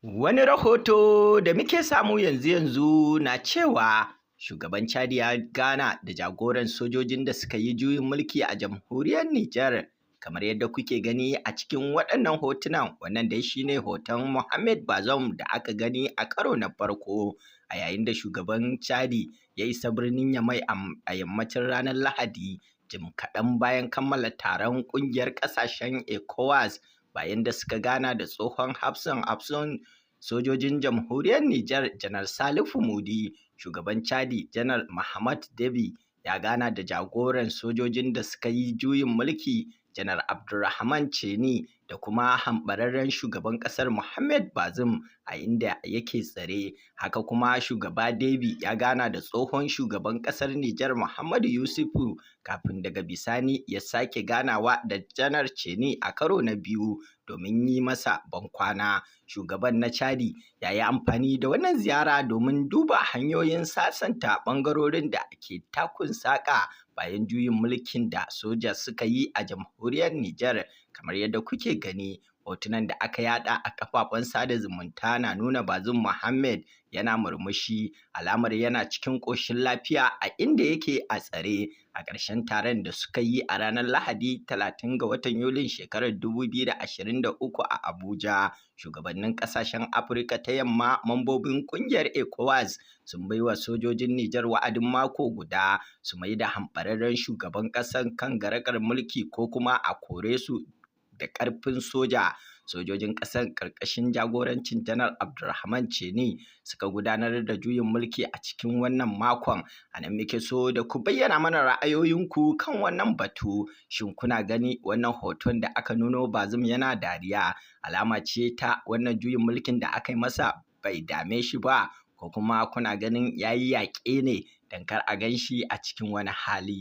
Wani rahoto da muke samu yanzu na cewa Shugaban Chadi ya gana da jagoran sojojin da suka yi juyin mulki a jamhuriyar Nijar. Kamar yadda kuke gani a cikin waɗannan hotunan, wannan dai shine hoton Mohamed Bazoum da aka gani a karo na farko a yayin da shugaban Chadi ya isa birnin Yamai a yammacin ranar Lahadi, jim kaɗan bayan kammala taron ƙungiyar ƙasashen ECOWAS, bayan da suka gana da tsohon hafsan sojojin jamhuriyar Nijar Janar Salifu Mudi. Shugaban Chadi Janar Mohamed ya gana da jagoran sojojin da suka yi juyin mulki Janar Abdurrahman Cheni da kuma hambararren shugaban ƙasar Mohamed Bazoum a inda yake tsare. Haka kuma shugaba Deby ya gana da tsohon shugaban ƙasar Nijar Muhammadu Issoufou kafin daga bisani ya sake ganawa da Janar Cheni a karo na biyu domin yi masa bankwana. Shugaban na Chadi ya yi amfani da wannan ziyara domin duba hanyoyin sasanta ɓangarorin da ke takun saƙa bayan juyin mulkin da soja suka yi a jamhuriyar Nijar. Kamar yadda kuke gani, hotunan da aka yada a kafafen sada zumunta na nuna Bazoum Mohamed yana murmushi, alamar yana cikin ƙoshin lafiya a inda yake a tsare a ƙarshen taron da suka yi a ranar Lahadi 30 ga watan Yulin shekarar 2023 a Abuja. Shugabannin ƙasashen Afirka ta Yamma mambobin ƙungiyar ECOWAS sun baiwa sojojin Nijar wa'adin mako guda su mai da hambararren shugaban ƙasar kan garagar mulki ko kuma a kore su da ƙarfin soja. Sojojin ƙasar ƙarƙashin jagorancin Janar Abdurrahman Cheni suka gudanar da juyin mulki a cikin wannan makon. A nan muke so da ku bayyana mana ra'ayoyinku kan wannan batu. Shin kuna gani wannan hoton da aka nuno Bazoum yana dariya alama ce ta wannan juyin mulkin da aka yi masa bai dame shi ba, ko kuma kuna ganin yayi yaƙe ne don kar a gan shi a cikin wani hali?